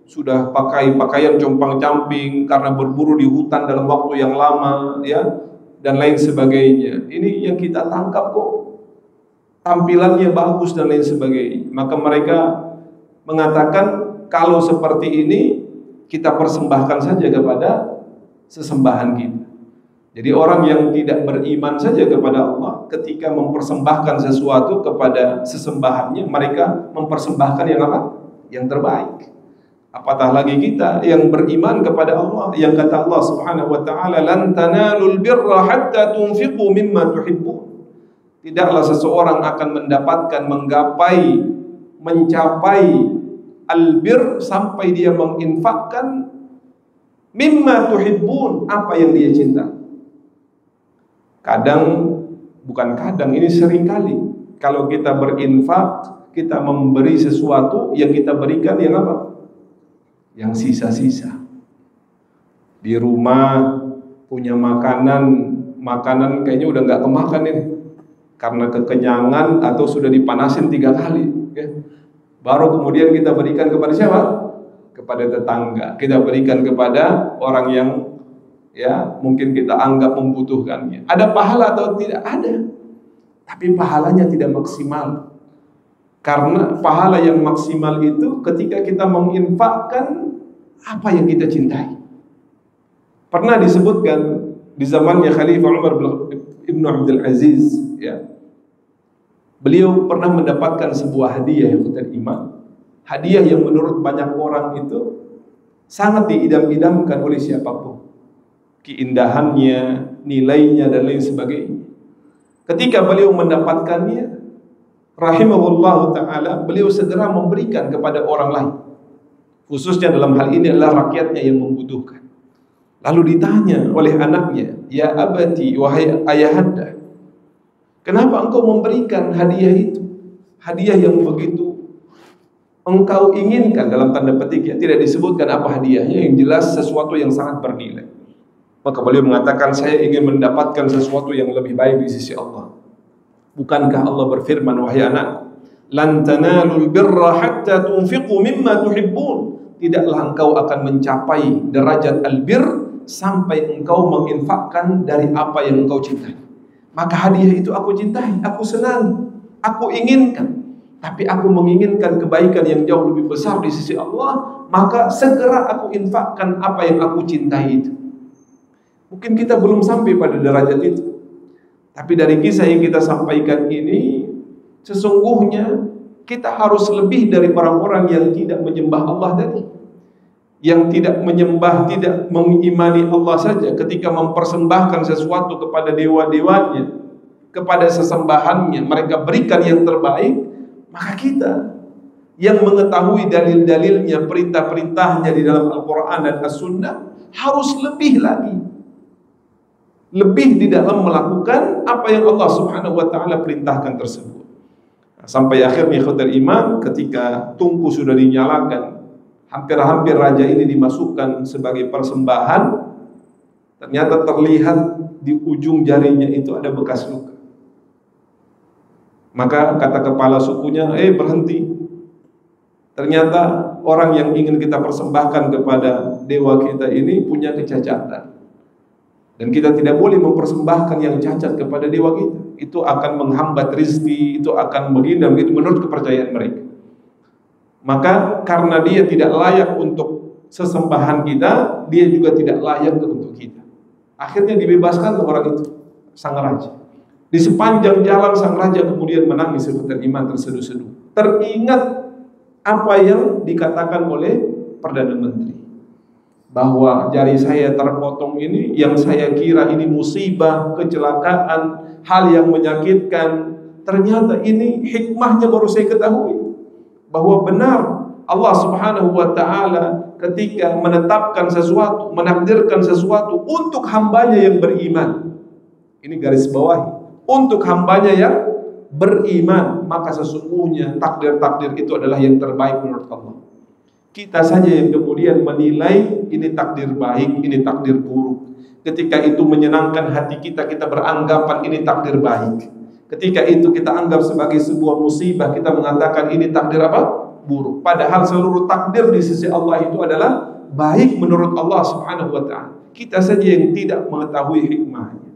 sudah pakai pakaian compang-camping karena berburu di hutan dalam waktu yang lama ya, dan lain sebagainya. Ini yang kita tangkap kok tampilannya bagus dan lain sebagainya. Maka mereka mengatakan, kalau seperti ini kita persembahkan saja kepada sesembahan kita. Jadi orang yang tidak beriman saja kepada Allah, ketika mempersembahkan sesuatu kepada sesembahannya, mereka mempersembahkan yang apa? Yang terbaik. Apatah lagi kita yang beriman kepada Allah, yang kata Allah Subhanahu wa ta'ala, lan tanalul birra hatta tunfiqu mimma tuhibbun. Tidaklah seseorang akan mendapatkan, menggapai, mencapai albir sampai dia menginfakkan mimma tuhibbun, apa yang dia cinta. Kadang, bukan kadang, ini sering kali kalau kita berinfak, kita memberi sesuatu, yang kita berikan yang apa? Yang sisa-sisa. Di rumah punya makanan kayaknya udah nggak kemakan ini, karena kekenyangan atau sudah dipanasin 3 kali ya. Baru kemudian kita berikan kepada siapa? Kepada tetangga. Kita berikan kepada orang yang ya mungkin kita anggap membutuhkannya. Ada pahala atau tidak? Ada. Tapi pahalanya tidak maksimal. Karena pahala yang maksimal itu ketika kita menginfakkan apa yang kita cintai. Pernah disebutkan di zamannya Khalifah Umar bin Abdul Aziz ya, beliau pernah mendapatkan sebuah hadiah yang iman. Hadiah yang menurut banyak orang itu sangat diidam-idamkan oleh siapapun. Keindahannya, nilainya dan lain sebagainya. Ketika beliau mendapatkannya, rahimahullah ta'ala, beliau segera memberikan kepada orang lain. Khususnya dalam hal ini adalah rakyatnya yang membutuhkan. Lalu ditanya oleh anaknya, ya abati, wahai ayahanda, kenapa engkau memberikan hadiah itu? Hadiah yang begitu engkau inginkan, dalam tanda petik ya, tidak disebutkan apa hadiahnya, yang jelas sesuatu yang sangat bernilai. Maka beliau mengatakan, saya ingin mendapatkan sesuatu yang lebih baik di sisi Allah. Bukankah Allah berfirman, wahai anak, lan tanalul birra hatta tunfiqu mimma tuhibbun. Tidaklah engkau akan mencapai derajat albir sampai engkau menginfakkan dari apa yang engkau cintai. Maka hadiah itu aku cintai, aku senang, aku inginkan. Tapi aku menginginkan kebaikan yang jauh lebih besar di sisi Allah, maka segera aku infakkan apa yang aku cintai itu. Mungkin kita belum sampai pada derajat itu, tapi dari kisah yang kita sampaikan ini, sesungguhnya kita harus lebih dari orang-orang yang tidak menyembah Allah tadi, yang tidak menyembah, tidak mengimani Allah saja. Ketika mempersembahkan sesuatu kepada dewa-dewanya, kepada sesembahannya, mereka berikan yang terbaik. Maka kita yang mengetahui dalil-dalilnya, perintah-perintahnya di dalam Al-Quran dan As-Sunnah, harus lebih lagi, lebih di dalam melakukan apa yang Allah Subhanahu wa ta'ala perintahkan tersebut. Sampai akhirnya ikhwatal iman, ketika tungku sudah dinyalakan, hampir-hampir raja ini dimasukkan sebagai persembahan, ternyata terlihat di ujung jarinya itu ada bekas luka. Maka kata kepala sukunya, berhenti. Ternyata orang yang ingin kita persembahkan kepada dewa kita ini punya kecacatan. Dan kita tidak boleh mempersembahkan yang cacat kepada dewa kita. Itu akan menghambat rizki, itu akan begini dan begitu menurut kepercayaan mereka. Maka karena dia tidak layak untuk sesembahan kita, dia juga tidak layak untuk kita. Akhirnya dibebaskan orang itu, sang raja. Di sepanjang jalan sang raja kemudian menangis seperti iman terseduh-seduh. Teringat apa yang dikatakan oleh Perdana Menteri, bahwa jari saya terpotong ini, yang saya kira ini musibah, kecelakaan, hal yang menyakitkan, ternyata ini hikmahnya baru saya ketahui, bahwa benar Allah Subhanahu wa ta'ala ketika menetapkan sesuatu, menakdirkan sesuatu untuk hambanya yang beriman. Ini garis bawahi, untuk hambanya yang beriman, maka sesungguhnya takdir-takdir itu adalah yang terbaik menurut Allah. Kita saja yang kemudian menilai ini takdir baik, ini takdir buruk. Ketika itu menyenangkan hati kita, kita beranggapan ini takdir baik. Ketika itu kita anggap sebagai sebuah musibah, kita mengatakan ini takdir apa? Buruk. Padahal seluruh takdir di sisi Allah itu adalah baik menurut Allah Subhanahu wa ta'ala. Kita saja yang tidak mengetahui hikmahnya.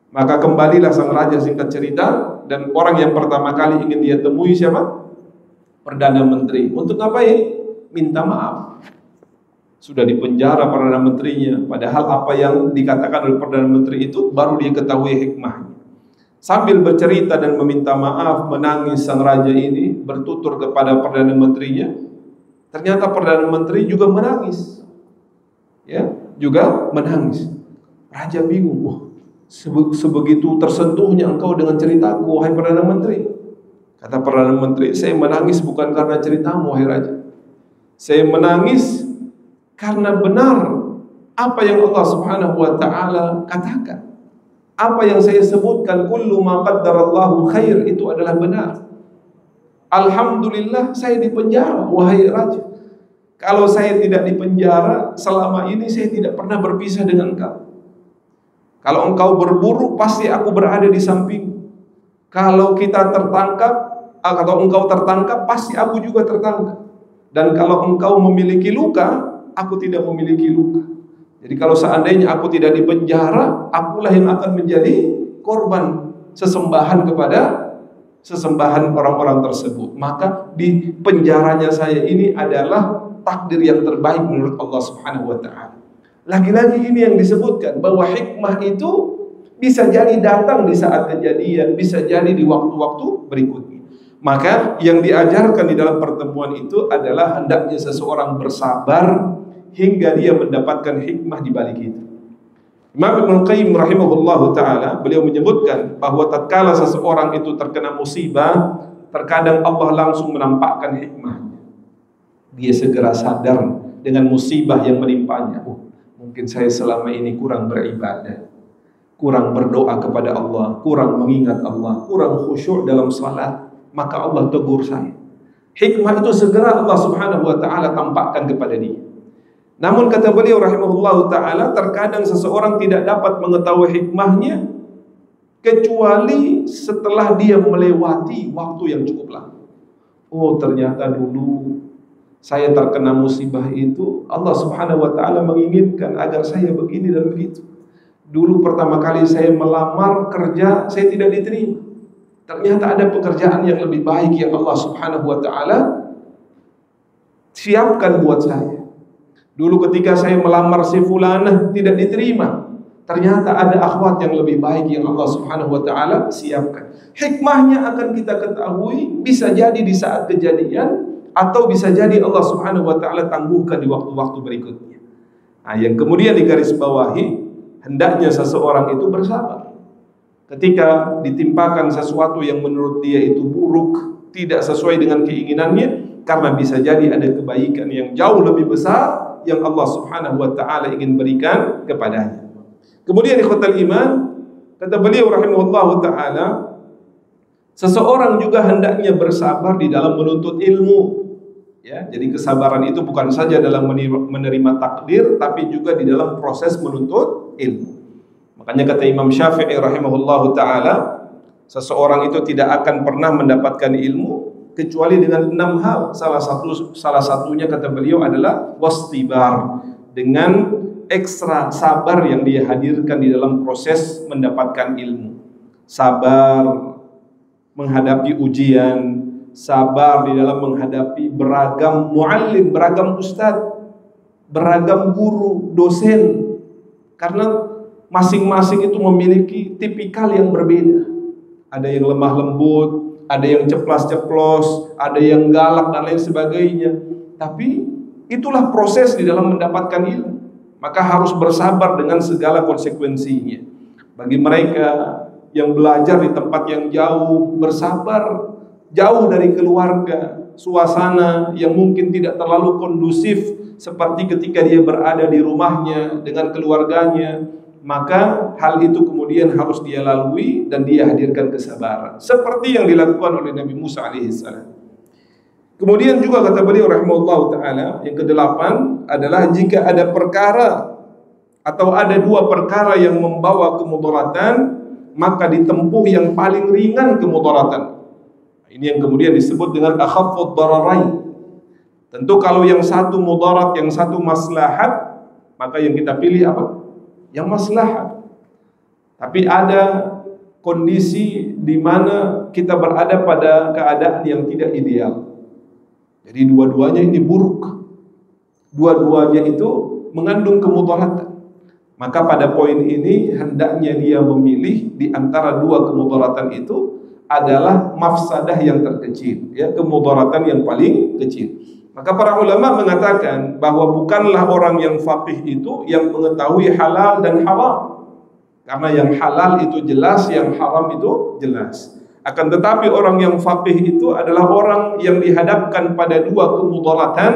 Maka kembalilah sang raja, singkat cerita, dan orang yang pertama kali ingin dia temui siapa? Perdana Menteri. Untuk ngapain? Minta maaf. Sudah dipenjara Perdana Menterinya, padahal apa yang dikatakan oleh Perdana Menteri itu baru dia ketahui hikmahnya. Sambil bercerita dan meminta maaf, menangis sang raja ini, bertutur kepada Perdana Menterinya. Ternyata Perdana Menteri juga menangis. Ya, juga menangis. Raja bingung, wah, sebegitu tersentuhnya engkau dengan ceritaku, wahai Perdana Menteri. Kata Perdana Menteri, saya menangis bukan karena ceritamu, wahai raja. Saya menangis karena benar apa yang Allah Subhanahu wa ta'ala katakan. Apa yang saya sebutkan, kullu ma qaddarallahu khair, itu adalah benar. Alhamdulillah saya dipenjara, wahai raja. Kalau saya tidak dipenjara, selama ini saya tidak pernah berpisah dengan engkau. Kalau engkau berburu, pasti aku berada di samping. Kalau kita tertangkap, atau engkau tertangkap, pasti aku juga tertangkap. Dan kalau engkau memiliki luka, aku tidak memiliki luka. Jadi kalau seandainya aku tidak dipenjara, akulah yang akan menjadi korban sesembahan kepada sesembahan orang-orang tersebut. Maka di penjaranya saya ini adalah takdir yang terbaik menurut Allah Subhanahu wa ta'ala. Lagi-lagi ini yang disebutkan, bahwa hikmah itu bisa jadi datang di saat kejadian, bisa jadi di waktu-waktu berikutnya. Maka yang diajarkan di dalam pertemuan itu adalah hendaknya seseorang bersabar hingga dia mendapatkan hikmah di balik itu. Imam Ibnu Qayyim rahimahullahu ta'ala, beliau menyebutkan bahwa tatkala seseorang itu terkena musibah, terkadang Allah langsung menampakkan hikmahnya. Dia segera sadar dengan musibah yang menimpanya. Mungkin saya selama ini kurang beribadah, kurang berdoa kepada Allah, kurang mengingat Allah, kurang khusyuk dalam salat. Maka Allah tegur saya. Hikmah itu segera Allah Subhanahu wa ta'ala tampakkan kepada dia. Namun kata beliau rahimahullahu ta'ala, terkadang seseorang tidak dapat mengetahui hikmahnya kecuali setelah dia melewati waktu yang cukup lama. Oh, ternyata dulu saya terkena musibah itu, Allah Subhanahu wa ta'ala menginginkan agar saya begini dan begitu. Dulu pertama kali saya melamar kerja, saya tidak diterima. Ternyata ada pekerjaan yang lebih baik yang Allah Subhanahu wa ta'ala siapkan buat saya. Dulu ketika saya melamar si fulanah tidak diterima, ternyata ada akhwat yang lebih baik yang Allah Subhanahu wa ta'ala siapkan. Hikmahnya akan kita ketahui bisa jadi di saat kejadian, atau bisa jadi Allah Subhanahu wa ta'ala tangguhkan di waktu-waktu berikutnya. Nah, yang kemudian digarisbawahi, hendaknya seseorang itu bersabar. Ketika ditimpakan sesuatu yang menurut dia itu buruk, tidak sesuai dengan keinginannya, karena bisa jadi ada kebaikan yang jauh lebih besar yang Allah Subhanahu wa ta'ala ingin berikan kepadanya. Kemudian ikhwatal iman, kata beliau rahimahullahu ta'ala, seseorang juga hendaknya bersabar di dalam menuntut ilmu. Ya, jadi kesabaran itu bukan saja dalam menerima takdir, tapi juga di dalam proses menuntut ilmu. Makanya kata Imam Syafi'i rahimahullahu ta'ala, seseorang itu tidak akan pernah mendapatkan ilmu kecuali dengan 6 hal. Salah satunya kata beliau adalah wastibar, dengan ekstra sabar yang dia hadirkan di dalam proses mendapatkan ilmu. Sabar menghadapi ujian, sabar di dalam menghadapi beragam muallim, beragam ustadz, beragam guru, dosen. Karena masing-masing itu memiliki tipikal yang berbeda. Ada yang lemah lembut, ada yang ceplas-ceplos, ada yang galak dan lain sebagainya. Tapi itulah proses di dalam mendapatkan ilmu. Maka harus bersabar dengan segala konsekuensinya. Bagi mereka yang belajar di tempat yang jauh, bersabar, jauh dari keluarga, suasana yang mungkin tidak terlalu kondusif seperti ketika dia berada di rumahnya dengan keluarganya, maka hal itu kemudian harus dia lalui dan dia hadirkan kesabaran seperti yang dilakukan oleh Nabi Musa alaihissalam. Kemudian juga kata beliau rahimahullah ta'ala, yang kedelapan adalah jika ada perkara atau ada dua perkara yang membawa kemudaratan, maka ditempuh yang paling ringan kemudaratan. Ini yang kemudian disebut dengan akhaffud dararain. Tentu kalau yang satu mudarat, yang satu maslahat, maka yang kita pilih apa? Yang maslahat. Tapi ada kondisi di mana kita berada pada keadaan yang tidak ideal. Jadi dua-duanya ini buruk. Dua-duanya itu mengandung kemudaratan. Maka pada poin ini hendaknya dia memilih di antara dua kemudaratan itu adalah mafsadah yang terkecil, ya, kemudaratan yang paling kecil. Maka para ulama mengatakan bahwa bukanlah orang yang faqih itu yang mengetahui halal dan haram. Karena yang halal itu jelas, yang haram itu jelas. Akan tetapi orang yang faqih itu adalah orang yang dihadapkan pada dua kemudaratan,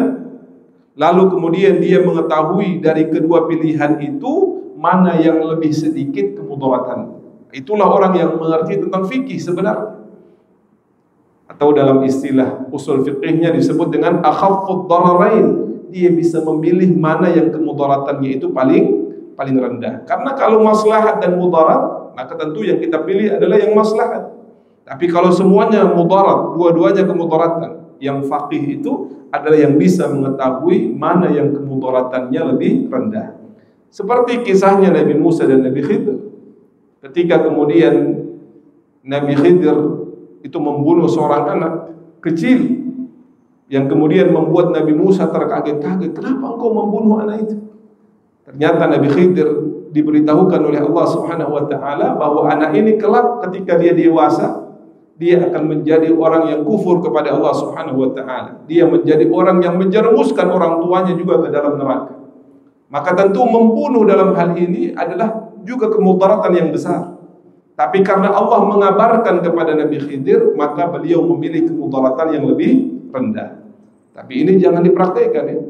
lalu kemudian dia mengetahui dari kedua pilihan itu mana yang lebih sedikit kemudaratan. Itulah orang yang mengerti tentang fikih sebenarnya. Atau dalam istilah usul fiqihnya disebut dengan akhaffud dararain. Dia bisa memilih mana yang kemudaratannya itu paling rendah. Karena kalau maslahat dan mudarat, maka tentu yang kita pilih adalah yang maslahat. Tapi kalau semuanya mudarat, dua-duanya kemudaratan, yang faqih itu adalah yang bisa mengetahui mana yang kemudaratannya lebih rendah. Seperti kisahnya Nabi Musa dan Nabi Khidir. Ketika kemudian Nabi Khidir itu membunuh seorang anak kecil, yang kemudian membuat Nabi Musa terkaget-kaget, kenapa engkau membunuh anak itu? Ternyata Nabi Khidir diberitahukan oleh Allah Subhanahu wa taala bahwa anak ini kelak ketika dia dewasa, dia akan menjadi orang yang kufur kepada Allah Subhanahu wa taala. Dia menjadi orang yang menjerumuskan orang tuanya juga ke dalam neraka. Maka tentu membunuh dalam hal ini adalah juga kemudaratan yang besar. Tapi karena Allah mengabarkan kepada Nabi Khidir, maka beliau memilih kemudaratan yang lebih rendah. Tapi ini jangan dipraktekkan, ya.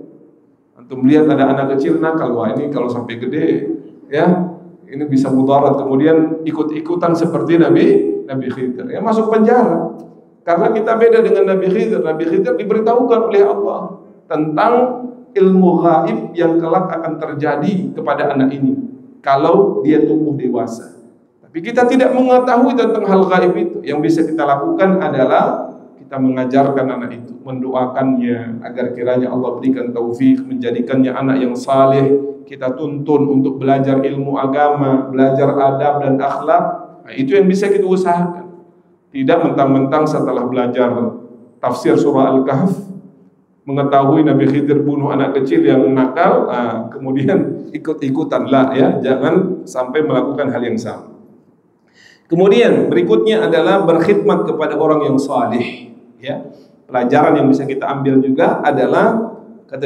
Antum lihat ada anak kecil nakal, wah ini kalau sampai gede, ya, ini bisa mudarat, kemudian ikut-ikutan seperti Nabi Khidir, ya, masuk penjara. Karena kita beda dengan Nabi Khidir. Nabi Khidir diberitahukan oleh Allah tentang ilmu gaib yang kelak akan terjadi kepada anak ini kalau dia tumbuh dewasa. Tapi kita tidak mengetahui tentang hal gaib itu. Yang bisa kita lakukan adalah kita mengajarkan anak itu, mendoakannya agar kiranya Allah berikan taufik, menjadikannya anak yang saleh. Kita tuntun untuk belajar ilmu agama, belajar adab dan akhlak. Nah, itu yang bisa kita usahakan. Tidak mentang-mentang setelah belajar tafsir surah Al-Kahf, mengetahui Nabi Khidir bunuh anak kecil yang nakal, kemudian ikut-ikutan lah, ya. Jangan sampai melakukan hal yang sama. Kemudian berikutnya adalah berkhidmat kepada orang yang saleh. Ya, pelajaran yang bisa kita ambil juga adalah kata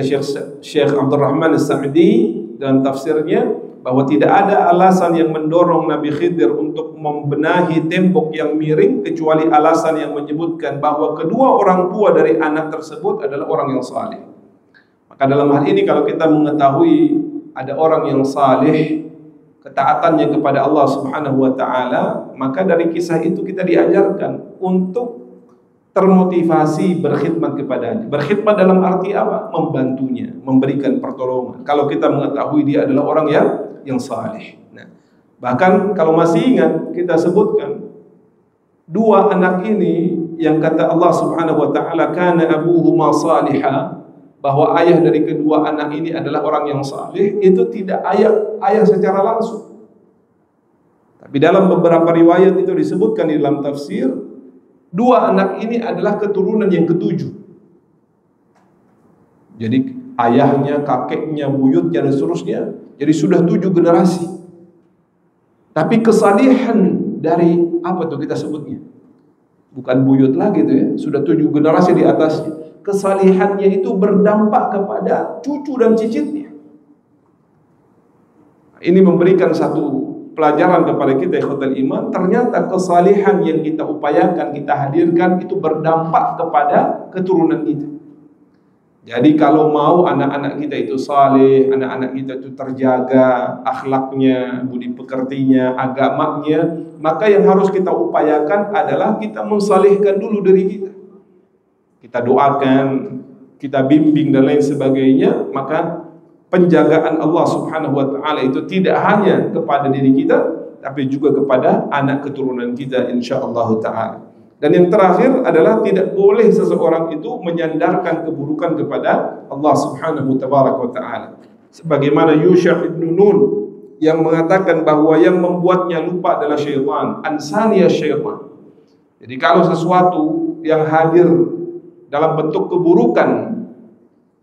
Syekh Abdul Rahman As-Sa'di dalam tafsirnya bahwa tidak ada alasan yang mendorong Nabi Khidir untuk membenahi tembok yang miring kecuali alasan yang menyebutkan bahwa kedua orang tua dari anak tersebut adalah orang yang saleh. Maka dalam hal ini kalau kita mengetahui ada orang yang saleh, ketaatannya kepada Allah Subhanahu wa taala, maka dari kisah itu kita diajarkan untuk termotivasi berkhidmat kepadanya. Berkhidmat dalam arti apa? Membantunya, memberikan pertolongan. Kalau kita mengetahui dia adalah orang yang saleh. Nah, bahkan kalau masih ingat kita sebutkan dua anak ini yang kata Allah Subhanahu wa taala kana abuhuma salihah, bahwa ayah dari kedua anak ini adalah orang yang saleh, itu tidak ayah secara langsung. Tapi dalam beberapa riwayat itu disebutkan di dalam tafsir, dua anak ini adalah keturunan yang ketujuh. Jadi ayahnya, kakeknya, buyutnya dan seterusnya, jadi sudah 7 generasi. Tapi kesalihan dari apa tuh kita sebutnya? Bukan buyut lagi tuh ya, sudah 7 generasi di atasnya. Kesalihannya itu berdampak kepada cucu dan cicitnya. Ini memberikan satu pelajaran kepada kita ikhwatal iman. Ternyata kesalihan yang kita upayakan, kita hadirkan itu berdampak kepada keturunan kita. Jadi kalau mau anak-anak kita itu saleh, anak-anak kita itu terjaga akhlaknya, budi pekertinya, agamanya, maka yang harus kita upayakan adalah kita mensalihkan dulu diri kita. Kita doakan, kita bimbing dan lain sebagainya, maka penjagaan Allah Subhanahu wa taala itu tidak hanya kepada diri kita, tapi juga kepada anak keturunan kita insyaallah taala. Dan yang terakhir adalah tidak boleh seseorang itu menyandarkan keburukan kepada Allah Subhanahu wa taala. Sebagaimana Yusha' ibn Nun yang mengatakan bahwa yang membuatnya lupa adalah syaitan, ansaniya syaitan. Jadi kalau sesuatu yang hadir dalam bentuk keburukan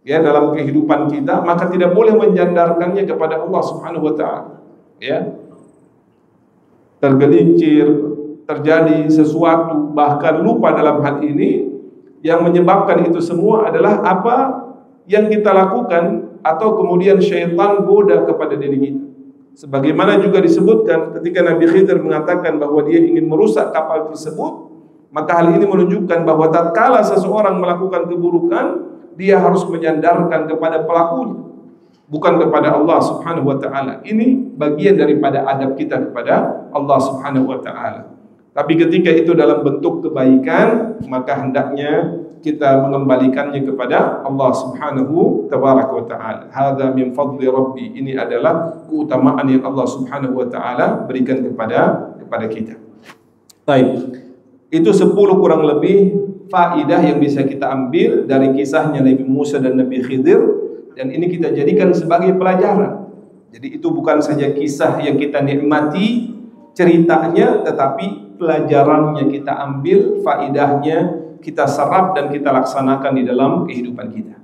ya dalam kehidupan kita, maka tidak boleh menyandarkannya kepada Allah Subhanahu wa taala. Ya. Tergelincir, terjadi sesuatu, bahkan lupa dalam hal ini, yang menyebabkan itu semua adalah apa yang kita lakukan atau kemudian syaitan goda kepada diri kita. Sebagaimana juga disebutkan ketika Nabi Khidir mengatakan bahwa dia ingin merusak kapal tersebut, maka hal ini menunjukkan bahwa tatkala seseorang melakukan keburukan, dia harus menyandarkan kepada pelakunya, bukan kepada Allah Subhanahu wa taala. Ini bagian daripada adab kita kepada Allah Subhanahu wa taala. Tapi ketika itu dalam bentuk kebaikan, maka hendaknya kita mengembalikannya kepada Allah Subhanahu wa taala. Hadza min fadli rabbi. Ini adalah keutamaan yang Allah Subhanahu wa taala berikan kepada kita. Baik. Itu 10 kurang lebih faidah yang bisa kita ambil dari kisahnya Nabi Musa dan Nabi Khidir, dan ini kita jadikan sebagai pelajaran. Jadi itu bukan saja kisah yang kita nikmati ceritanya, tetapi pelajarannya kita ambil, faidahnya kita serap dan kita laksanakan di dalam kehidupan kita.